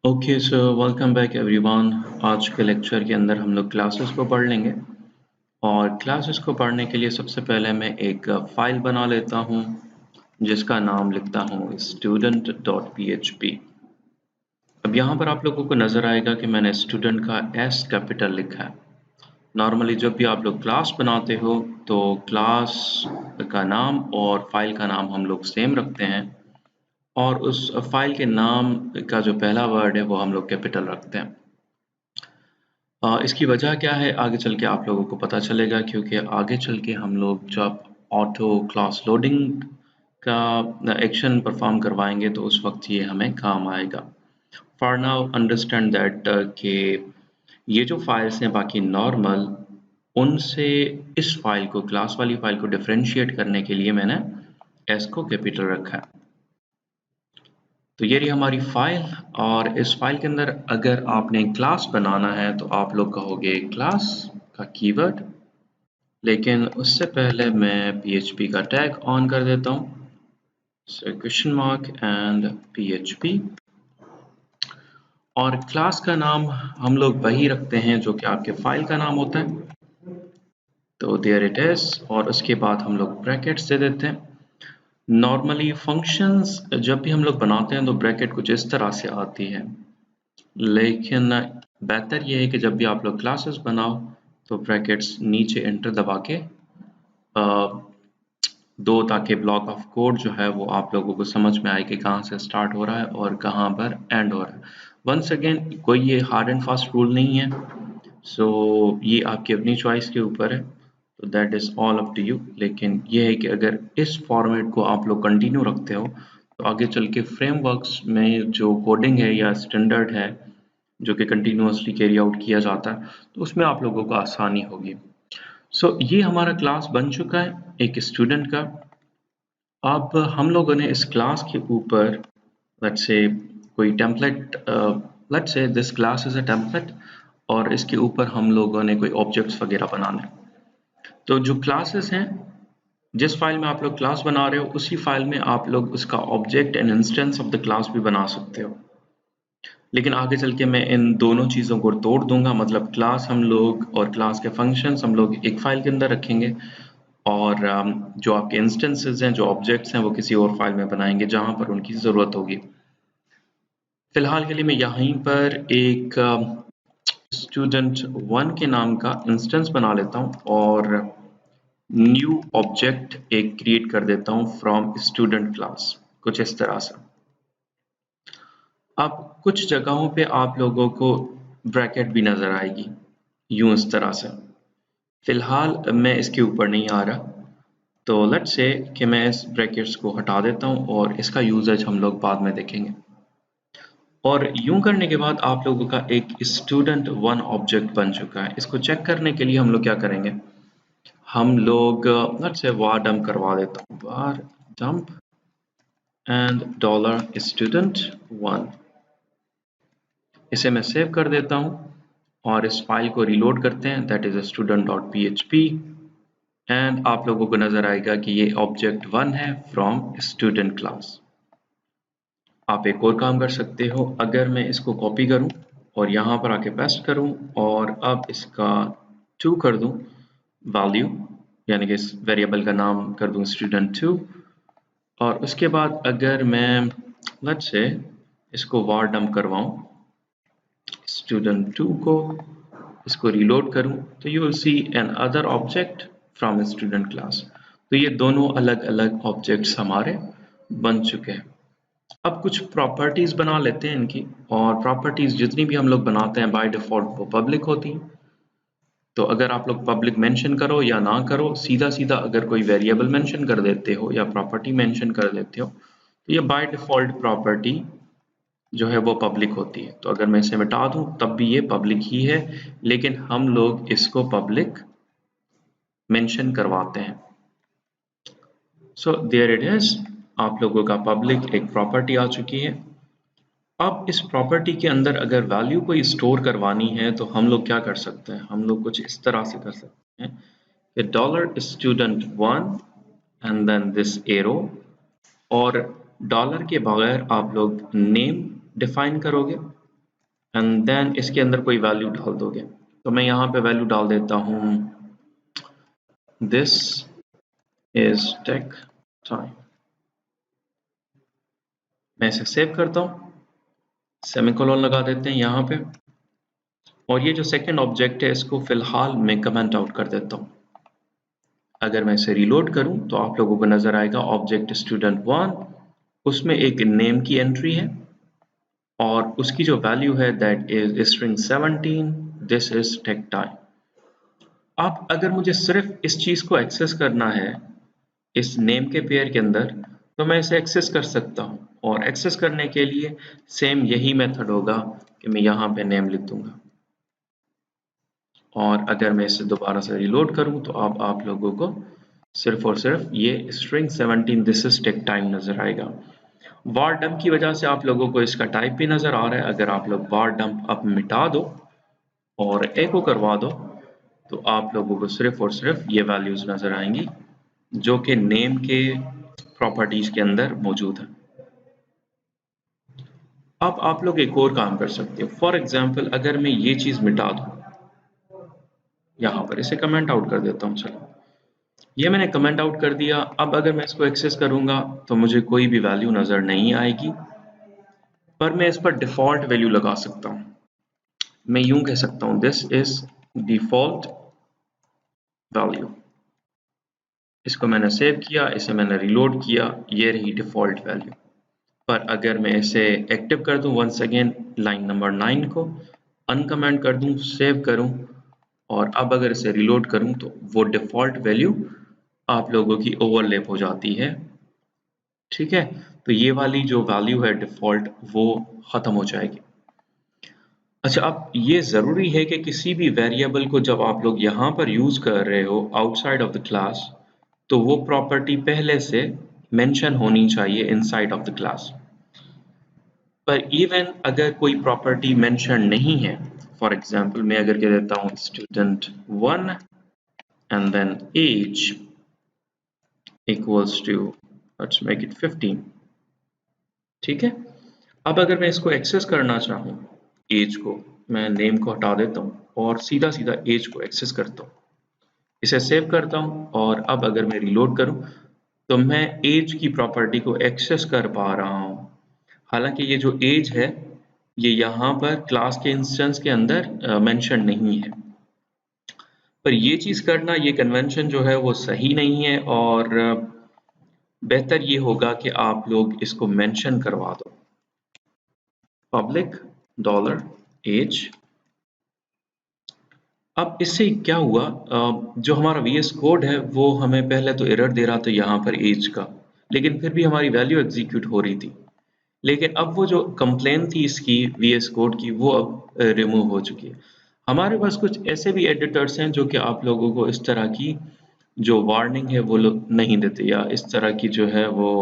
Okay so welcome back everyone. आज के lecture के अंदर हम लोग क्लासेस को पढ़ लेंगे और क्लासेस को पढ़ने के लिए सबसे पहले मैं एक फाइल बना लेता हूँ जिसका नाम लिखता हूँ student.php। अब यहाँ पर आप लोगों को नज़र आएगा कि मैंने स्टूडेंट का एस कैपिटल लिखा है। नॉर्मली जब भी आप लोग क्लास बनाते हो तो क्लास का नाम और फाइल का नाम हम लोग सेम रखते हैं और उस फाइल के नाम का जो पहला वर्ड है वो हम लोग कैपिटल रखते हैं। इसकी वजह क्या है आगे चल के आप लोगों को पता चलेगा, क्योंकि आगे चल के हम लोग जब ऑटो क्लास लोडिंग का एक्शन परफॉर्म करवाएंगे तो उस वक्त ये हमें काम आएगा। फॉर नाउ अंडरस्टैंड दैट कि ये जो फाइल्स हैं बाकी नॉर्मल, उनसे इस फाइल को, क्लास वाली फाइल को डिफरेंशिएट करने के लिए मैंने एस को कैपिटल रखा है। तो ये रही हमारी फाइल और इस फाइल के अंदर अगर आपने क्लास बनाना है तो आप लोग कहोगे क्लास का कीवर्ड, लेकिन उससे पहले मैं PHP का टैग ऑन कर देता हूँ, क्वेश्चन मार्क एंड PHP। और क्लास का नाम हम लोग वही रखते हैं जो कि आपके फाइल का नाम होता है, तो देयर इट इज। और उसके बाद हम लोग ब्रैकेट्स दे देते हैं। नॉर्मली फंक्शंस जब भी हम लोग बनाते हैं तो ब्रैकेट कुछ इस तरह से आती है, लेकिन बेहतर ये है कि जब भी आप लोग क्लासेस बनाओ तो ब्रैकेट्स नीचे एंटर दबा के दो, ताकि ब्लॉक ऑफ कोड जो है वो आप लोगों को समझ में आए कि कहाँ से स्टार्ट हो रहा है और कहाँ पर एंड हो रहा है। वंस अगेन कोई ये हार्ड एंड फास्ट रूल नहीं है, सो ये आपकी अपनी चॉइस के ऊपर है, तो that is all up to you. लेकिन ये है कि अगर इस फॉर्मेट को आप लोग कंटिन्यू रखते हो तो आगे चल के फ्रेमवर्क्स में जो कोडिंग है या स्टैंडर्ड है जो कि कंटिन्यूअसली कैरी आउट किया जाता है तो उसमें आप लोगों को आसानी होगी। सो ये हमारा क्लास बन चुका है एक स्टूडेंट का। अब हम लोगों ने इस क्लास के ऊपर लेट्स से कोई template, let's say this class is a template, और इसके ऊपर हम लोगों ने कोई ऑब्जेक्ट्स वगैरह बनाने। तो जो क्लासेस हैं, जिस फाइल में आप लोग क्लास बना रहे हो उसी फाइल में आप लोग उसका object and instance of the class भी बना सकते हो। लेकिन आगे चल के मैं इन दोनों चीज़ों को तोड़ दूंगा, मतलब क्लास हम लोग और क्लास के फंक्शंस हम लोग एक फाइल के अंदर रखेंगे और जो आपके इंस्टेंसेस हैं, जो ऑब्जेक्ट्स हैं, वो किसी और फाइल में बनाएंगे जहां पर उनकी ज़रूरत होगी। फिलहाल के लिए मैं यहीं पर एक स्टूडेंट वन के नाम का इंस्टेंस बना लेता हूं और न्यू ऑब्जेक्ट एक क्रिएट कर देता हूं फ्रॉम स्टूडेंट क्लास, कुछ इस तरह से। अब कुछ जगहों पे आप लोगों को ब्रैकेट भी नज़र आएगी यूं इस तरह से। फिलहाल मैं इसके ऊपर नहीं आ रहा, तो लेट्स से कि मैं इस ब्रैकेट्स को हटा देता हूं और इसका यूजेज हम लोग बाद में देखेंगे। और यूं करने के बाद आप लोगों का एक स्टूडेंट वन ऑब्जेक्ट बन चुका है। इसको चेक करने के लिए हम लोग क्या करेंगे, हम लोग लेट्स से var dump करवा देता हूँ, var dump and dollar student one. इसे मैं सेव कर देता हूँ और इस फाइल को रीलोड करते हैं, दैट इज student.php, एंड आप लोगों को नजर आएगा कि ये ऑब्जेक्ट वन है फ्रॉम स्टूडेंट क्लास। आप एक और काम कर सकते हो, अगर मैं इसको कॉपी करूं और यहाँ पर आके पेस्ट करूं और अब इसका 2 कर दूं वैल्यू, यानी कि इस वेरिएबल का नाम कर दूं student2, और उसके बाद अगर मैं लेट्स से इसको var dump करवाऊं student2 को, इसको रीलोड करूं तो you will see another object from student class. तो ये दोनों अलग अलग ऑब्जेक्ट्स हमारे बन चुके हैं। अब कुछ प्रॉपर्टीज बना लेते हैं इनकी, और प्रॉपर्टीज जितनी भी हम लोग बनाते हैं बाय डिफॉल्ट वो पब्लिक होती हैं। तो अगर आप लोग पब्लिक मेंशन करो या ना करो, सीधा सीधा अगर कोई वेरिएबल मेंशन कर देते हो या प्रॉपर्टी मेंशन कर देते हो तो ये बाय डिफॉल्ट प्रॉपर्टी जो है वो पब्लिक होती है। तो अगर मैं इसे मिटा दूं तब भी ये पब्लिक ही है, लेकिन हम लोग इसको पब्लिक मेंशन करवाते हैं। सो देयर इट इज, आप लोगों का पब्लिक एक प्रॉपर्टी आ चुकी है। अब इस प्रॉपर्टी के अंदर अगर वैल्यू कोई स्टोर करवानी है तो हम लोग क्या कर सकते हैं, हम लोग कुछ इस तरह से कर सकते हैं कि dollar student one and then this arrow, और डॉलर के बगैर आप लोग नेम डिफाइन करोगे एंड देन इसके अंदर कोई वैल्यू डाल दोगे। तो मैं यहाँ पे वैल्यू डाल देता हूँ दिस इज टेक टाइम। मैं इसे सेव करता हूँ, सेमीकोलन लगा देते हैं यहाँ पे, और ये जो सेकंड ऑब्जेक्ट है इसको फिलहाल मैं कमेंट आउट कर देता हूँ। अगर मैं इसे रीलोड करूँ तो आप लोगों को नजर आएगा ऑब्जेक्ट student1, उसमें एक नेम की एंट्री है और उसकी जो वैल्यू है that is string 17, this is tech time. अब अगर मुझे सिर्फ इस चीज को एक्सेस करना है इस नेम के पेयर के अंदर, तो मैं इसे एक्सेस कर सकता हूँ, और एक्सेस करने के लिए सेम यही मेथड होगा कि मैं यहाँ पे नेम लिख दूंगा। और अगर मैं इसे दोबारा से रीलोड करूँ तो अब आप लोगों को सिर्फ और सिर्फ ये string 17 this is tech time नजर आएगा। वार डंप की वजह से आप लोगों को इसका टाइप भी नजर आ रहा है। अगर आप लोग वार डंप अब मिटा दो और एको करवा दो तो आप लोगों को सिर्फ और सिर्फ ये वैल्यूज नजर आएंगी जो कि नेम के प्रॉपर्टीज के अंदर मौजूद है। अब आप लोग एक और काम कर सकते हो। फॉर एग्जाम्पल अगर मैं ये चीज मिटा दूं, यहाँ पर इसे कमेंट आउट कर देता हूँ। चलो ये मैंने कमेंट आउट कर दिया। अब अगर मैं इसको एक्सेस करूंगा तो मुझे कोई भी वैल्यू नजर नहीं आएगी, पर मैं इस पर डिफॉल्ट वैल्यू लगा सकता हूँ। मैं यूं कह सकता हूँ दिस इज डिफॉल्ट वैल्यू। इसको मैंने सेव किया, इसे मैंने रीलोड किया, ये रही डिफॉल्ट वैल्यू। पर अगर मैं इसे एक्टिव कर दूं वंस अगेन लाइन नंबर 9 को अनकमेंट कर दूं, सेव करूं, और अब अगर इसे रीलोड करूं तो वो डिफॉल्ट वैल्यू आप लोगों की ओवरलैप हो जाती है। ठीक है, तो ये वाली जो वैल्यू है डिफॉल्ट वो खत्म हो जाएगी। अच्छा, अब ये ज़रूरी है कि किसी भी वेरिएबल को जब आप लोग यहाँ पर यूज़ कर रहे हो आउटसाइड ऑफ द क्लास, तो वो प्रॉपर्टी पहले से मेंशन होनी चाहिए इनसाइड ऑफ द क्लास। पर इवन अगर कोई प्रॉपर्टी मेंशन नहीं है, फॉर एग्जांपल मैं अगर कह देता हूँ student1 and then age equals to let's make it 15। ठीक है, अब अगर मैं इसको एक्सेस करना चाहूँ एज को, मैं नेम को हटा देता हूँ और सीधा सीधा एज को एक्सेस करता हूँ। इसे सेव करता हूँ और अब अगर मैं रीलोड करूँ तो मैं एज की प्रॉपर्टी को एक्सेस कर पा रहा हूँ। हालांकि ये जो एज है ये यहाँ पर क्लास के इंस्टेंस के अंदर मेंशन नहीं है, पर ये चीज़ करना, ये कन्वेंशन जो है वो सही नहीं है, और बेहतर ये होगा कि आप लोग इसको मेंशन करवा दो पब्लिक $एज। अब इससे क्या हुआ, जो हमारा VS कोड है वो हमें पहले तो एरर दे रहा था यहाँ पर एज का, लेकिन फिर भी हमारी वैल्यू एग्जीक्यूट हो रही थी। लेकिन अब वो जो कंप्लेन थी इसकी VS कोड की वो अब रिमूव हो चुकी है। हमारे पास कुछ ऐसे भी एडिटर्स हैं जो कि आप लोगों को इस तरह की जो वार्निंग है वो लोग नहीं देते, या इस तरह की जो है वो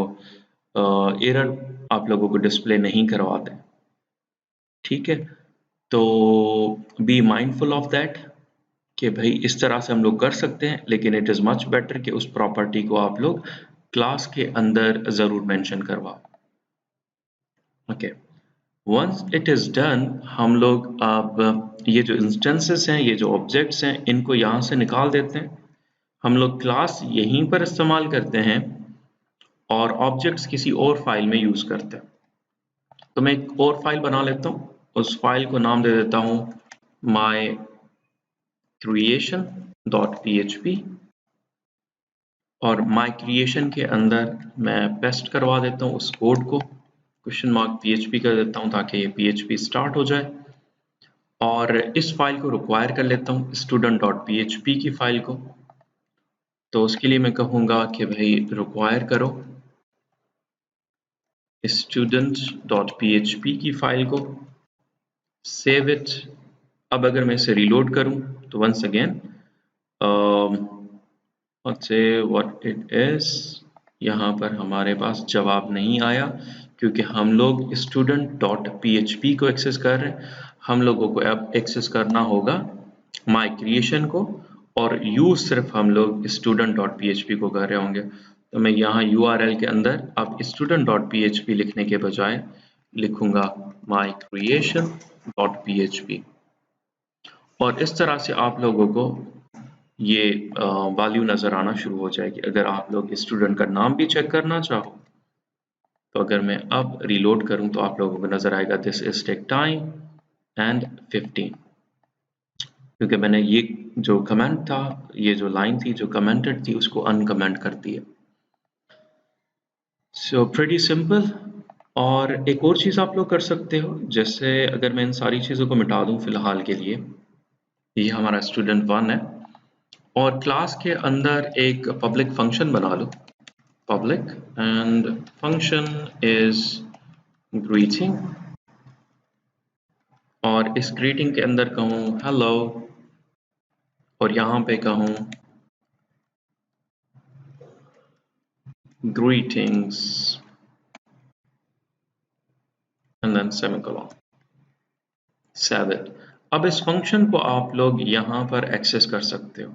एरर आप लोगों को डिस्प्ले नहीं करवाते। ठीक है, तो बी माइंडफुल ऑफ दैट कि भाई इस तरह से हम लोग कर सकते हैं, लेकिन इट इज़ मच बेटर कि उस प्रॉपर्टी को आप लोग क्लास के अंदर ज़रूर मेंशन करवाओ। Okay, once it is done, हम लोग अब ये जो इंस्टेंसेस हैं, ये जो ऑब्जेक्ट्स हैं, इनको यहाँ से निकाल देते हैं। हम लोग क्लास यहीं पर इस्तेमाल करते हैं और ऑब्जेक्ट्स किसी और फाइल में यूज़ करते हैं। तो मैं एक और फाइल बना लेता हूँ, उस फाइल को नाम दे देता हूँ my creation.php, और my creation के अंदर मैं पेस्ट करवा देता हूँ उस कोड को, क्वेश्चन मार्क PHP कर देता हूँ ताकि ये PHP स्टार्ट हो जाए, और इस फाइल को रिक्वायर कर लेता हूँ student.php की फाइल को। तो उसके लिए मैं कहूँगा कि भाई रिक्वायर करो student.php की फाइल को, सेव इट। अब अगर मैं इसे रीलोड करूँ तो once again let's say what it is, यहाँ पर हमारे पास जवाब नहीं आया क्योंकि हम लोग student.php को एक्सेस कर रहे हैं। हम लोगों को अब एक्सेस करना होगा my creation को, और यूज सिर्फ हम लोग student.php को कर रहे होंगे। तो मैं यहाँ URL के अंदर अब student.php लिखने के बजाय लिखूंगा mycreation.php और इस तरह से आप लोगों को ये वैल्यू नज़र आना शुरू हो जाएगी। अगर आप लोग स्टूडेंट का नाम भी चेक करना चाहो तो अगर मैं अब रीलोड करूं तो आप लोगों को नज़र आएगा this is tech time and 15 क्योंकि मैंने ये जो कमेंट था, ये जो लाइन थी जो कमेंटेड थी उसको अनकमेंट कर दिया। So pretty simple. और एक और चीज़ आप लोग कर सकते हो, जैसे अगर मैं इन सारी चीज़ों को मिटा दूं फिलहाल के लिए, ये हमारा स्टूडेंट 1 है और क्लास के अंदर एक पब्लिक फंक्शन बना लो, public and function is greeting और इस ग्रीटिंग के अंदर कहूँ हेलो और यहाँ पे कहूँ greetings and then semicolon, save it। अब इस फंक्शन को आप लोग यहाँ पर एक्सेस कर सकते हो।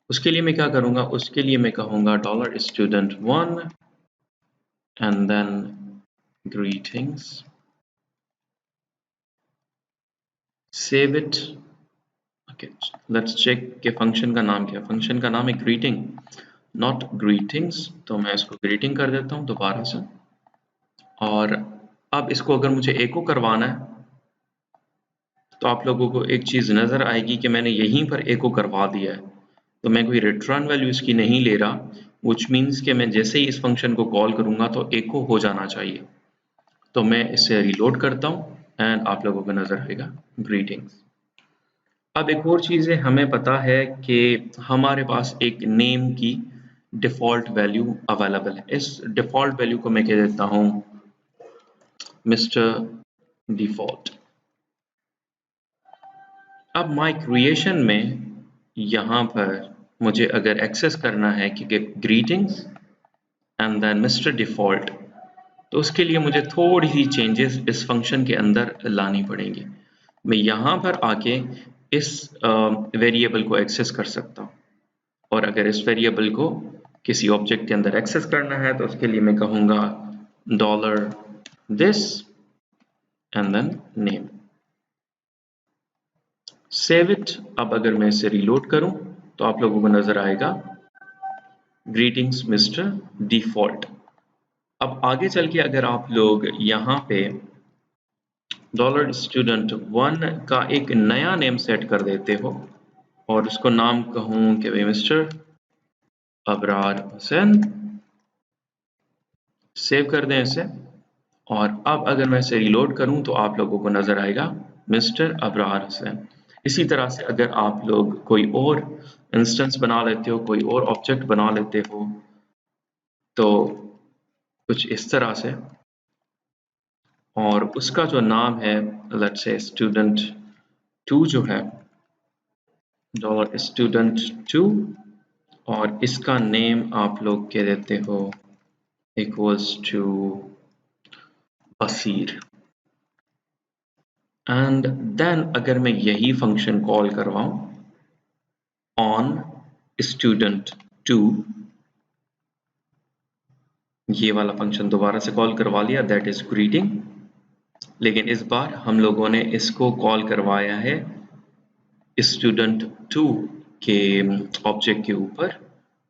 उसके लिए मैं क्या करूँगा, उसके लिए मैं कहूँगा $student1 and then greetings, save it। okay, let's check कि फंक्शन का नाम क्या है। फंक्शन का नाम है greeting not greetings, तो मैं इसको greeting कर देता हूँ दोबारा से। और अब इसको अगर मुझे एको करवाना है तो आप लोगों को एक चीज़ नज़र आएगी कि मैंने यहीं पर एको करवा दिया है, तो मैं कोई रिटर्न वैल्यू इसकी नहीं ले रहा, which मीन्स कि मैं जैसे ही इस फंक्शन को कॉल करूँगा तो एको हो जाना चाहिए। तो मैं इसे रीलोड करता हूँ एंड आप लोगों को नज़र आएगा ग्रीटिंग्स। अब एक और चीज़ है, हमें पता है कि हमारे पास एक नेम की डिफ़ॉल्ट वैल्यू अवेलेबल है। इस डिफ़ॉल्ट वैल्यू को मैं कह देता हूँ मिस्टर डिफ़ॉल्ट। अब माई क्रिएशन में यहाँ पर मुझे अगर एक्सेस करना है कि greetings and then mister default, तो उसके लिए मुझे थोड़ी सी चेंजेस इस फंक्शन के अंदर लानी पड़ेंगी। मैं यहाँ पर आके इस वेरिएबल को एक्सेस कर सकता हूँ और अगर इस वेरिएबल को किसी ऑब्जेक्ट के अंदर एक्सेस करना है तो उसके लिए मैं कहूँगा $this and then name, save it. अब अगर मैं इसे रीलोड करूं तो आप लोगों को नजर आएगा ग्रीटिंग्स मिस्टर डिफॉल्ट। अब आगे चल के अगर आप लोग यहाँ पे $student1 का एक नया नेम सेट कर देते हो और उसको नाम कहूँ कि भाई मिस्टर अबरार हुसैन, सेव कर दें इसे। और अब अगर मैं इसे रीलोड करूं तो आप लोगों को नजर आएगा मिस्टर अबरार हुसैन। इसी तरह से अगर आप लोग कोई और इंस्टेंस बना लेते हो, कोई और ऑब्जेक्ट बना लेते हो, तो कुछ इस तरह से, और उसका जो नाम है लेट्स से student2 जो है $student2 और इसका नेम आप लोग कह देते हो equals to Basir. And then अगर मैं यही फंक्शन कॉल करवाऊं ऑन student2, ये वाला फंक्शन दोबारा से कॉल करवा लिया, दैट इज ग्रीटिंग, लेकिन इस बार हम लोगों ने इसको कॉल करवाया है student2 के ऑब्जेक्ट के ऊपर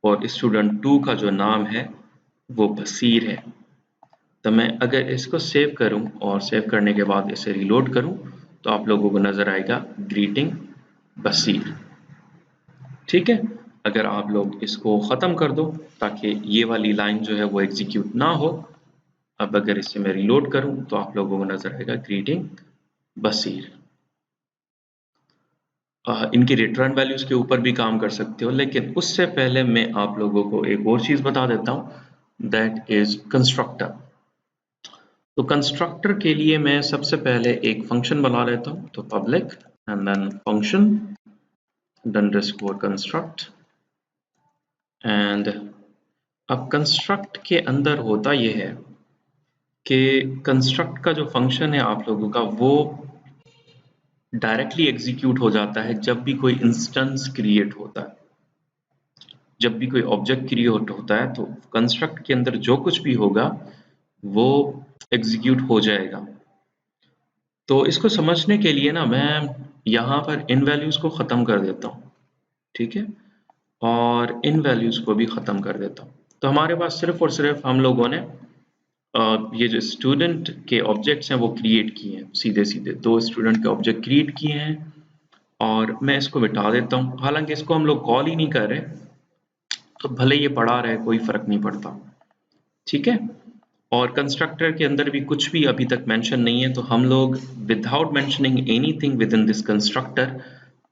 और student2 का जो नाम है वो बसीर है। तो मैं अगर इसको सेव करूं और सेव करने के बाद इसे रीलोड करूं तो आप लोगों को नजर आएगा ग्रीटिंग बसीर। ठीक है, अगर आप लोग इसको ख़त्म कर दो ताकि ये वाली लाइन जो है वो एग्जीक्यूट ना हो। अब अगर इसे मैं रीलोड करूं तो आप लोगों को नजर आएगा ग्रीटिंग बसीर। इनकी रिटर्न वैल्यूज के ऊपर भी काम कर सकते हो, लेकिन उससे पहले मैं आप लोगों को एक और चीज़ बता देता हूँ, दैट इज कंस्ट्रक्टर। तो कंस्ट्रक्टर के लिए मैं सबसे पहले एक फंक्शन बना लेता हूँ, तो public and then function underscore construct. And अब कंस्ट्रक्ट के अंदर होता ये है कि कंस्ट्रक्ट का जो फंक्शन है आप लोगों का वो डायरेक्टली एग्जीक्यूट हो जाता है जब भी कोई इंस्टेंस क्रिएट होता है, जब भी कोई ऑब्जेक्ट क्रिएट होता है तो कंस्ट्रक्ट के अंदर जो कुछ भी होगा वो एग्जीक्यूट हो जाएगा। तो इसको समझने के लिए ना मैं यहाँ पर इन वैल्यूज को ख़त्म कर देता हूँ, ठीक है, और इन वैल्यूज को भी ख़त्म कर देता हूँ। तो हमारे पास सिर्फ और सिर्फ हम लोगों ने ये जो स्टूडेंट के ऑब्जेक्ट्स हैं वो क्रिएट किए हैं, सीधे सीधे 2 स्टूडेंट के ऑब्जेक्ट क्रिएट किए हैं और मैं इसको मिटा देता हूँ। हालांकि इसको हम लोग कॉल ही नहीं कर रहे, तो भले ये पड़ा रहे कोई फर्क नहीं पड़ता, ठीक है। और कंस्ट्रक्टर के अंदर भी कुछ भी अभी तक मेंशन नहीं है, तो हम लोग without mentioning anything within this constructor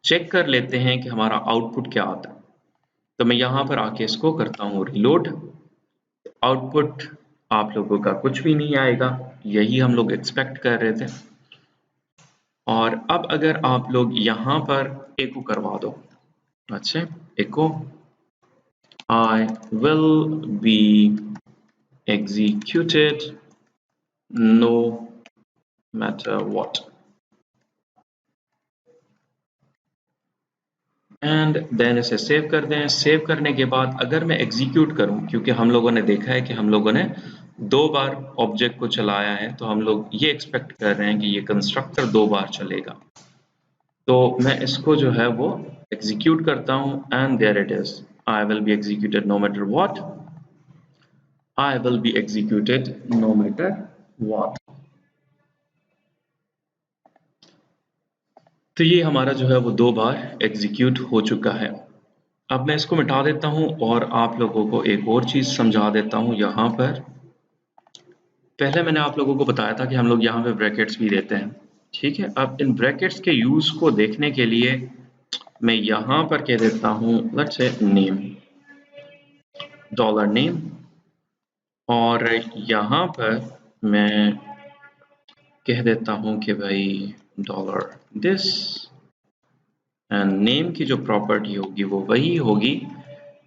check कर लेते हैं कि हमारा आउटपुट क्या आता है। तो मैं यहाँ पर आके इसको करता हूँ रिलोड। आउटपुट आप लोगों का कुछ भी नहीं आएगा, यही हम लोग एक्सपेक्ट कर रहे थे। और अब अगर आप लोग यहाँ पर एको करवा दो, अच्छा, एको I will be executed no matter what, and then इसे सेव कर दें। सेव करने के बाद अगर मैं एग्जीक्यूट करूं, क्योंकि हम लोगों ने देखा है कि हम लोगों ने 2 बार ऑब्जेक्ट को चलाया है, तो हम लोग ये एक्सपेक्ट कर रहे हैं कि ये कंस्ट्रक्टर 2 बार चलेगा। तो मैं इसको जो है वो एग्जीक्यूट करता हूं and there it is, I will be executed no matter what, I will be executed no matter what. तो ये हमारा जो है वो 2 बार एग्जीक्यूट हो चुका है। अब मैं इसको मिटा देता हूं और आप लोगों को एक और चीज समझा देता हूं। यहाँ पर पहले मैंने आप लोगों को बताया था कि हम लोग यहाँ पे ब्रैकेट्स भी देते हैं, ठीक है। अब इन ब्रैकेट्स के यूज को देखने के लिए मैं यहाँ पर कह देता हूँ let's say name, dollar name, और यहाँ पर मैं कह देता हूँ कि भाई डॉलर दिस, एंड नेम की जो प्रॉपर्टी होगी वो वही होगी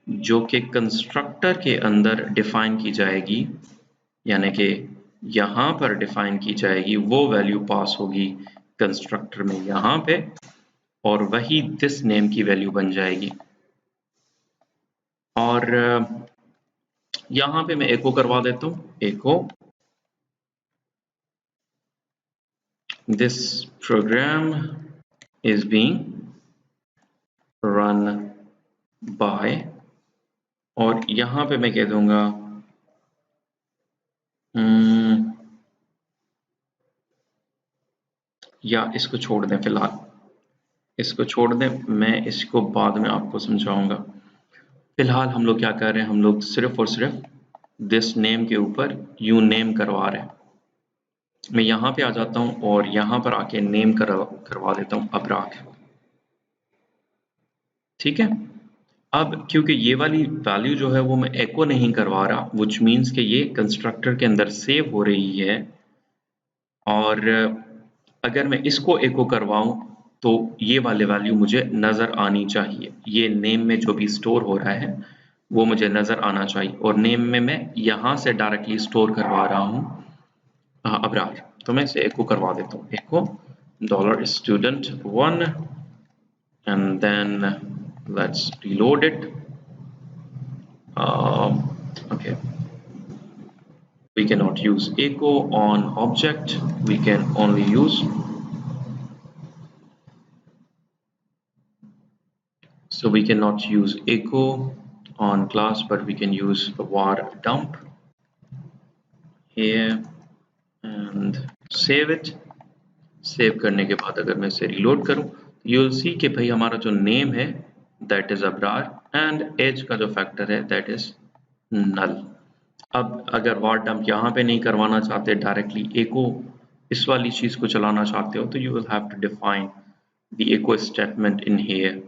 जो कि कंस्ट्रक्टर के अंदर डिफाइन की जाएगी, यानी कि यहाँ पर डिफाइन की जाएगी, वो वैल्यू पास होगी कंस्ट्रक्टर में यहाँ पे, और वही दिस नेम की वैल्यू बन जाएगी। और यहाँ पे मैं एको करवा देता हूँ, echo this program is being run by, और यहाँ पे मैं कह दूंगा या इसको छोड़ दें, फिलहाल इसको छोड़ दें, मैं इसको बाद में आपको समझाऊंगा। फिलहाल हम लोग क्या कर रहे हैं, हम लोग सिर्फ और सिर्फ दिस नेम के ऊपर यू नेम करवा रहे हैं। मैं यहाँ पे आ जाता हूँ और यहाँ पर आके नेम करवा देता हूँ अबरार, ठीक है। अब क्योंकि ये वाली वैल्यू जो है वो मैं एको नहीं करवा रहा, विच मीन्स कि ये कंस्ट्रक्टर के अंदर सेव हो रही है, और अगर मैं इसको एको करवाऊं तो ये वाले वैल्यू मुझे नज़र आनी चाहिए। ये नेम में जो भी स्टोर हो रहा है वो मुझे नज़र आना चाहिए, और नेम में मैं यहाँ से डायरेक्टली स्टोर करवा रहा हूँ अबरार। तो मैं इसे एको करवा देता हूँ, एको dollar student 1, and then let's reload it. Okay, we cannot use echo on object, we can only use, so we cannot use echo on class, but we can use var dump here and save it. Save करने के बाद अगर मैं इसे reload करूं, you will सी कि भाई हमारा जो नेम है that is Abrar, and age का जो फैक्टर है दैट इज नल। अब अगर वार डंप यहाँ पे नहीं करवाना चाहते, डायरेक्टली एको इस वाली चीज को चलाना चाहते हो, तो you will have to define the echo statement in here,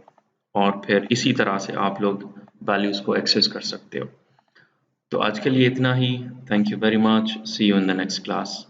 और फिर इसी तरह से आप लोग वैल्यूज को एक्सेस कर सकते हो। तो आज के लिए इतना ही। Thank you very much, see you in the next class.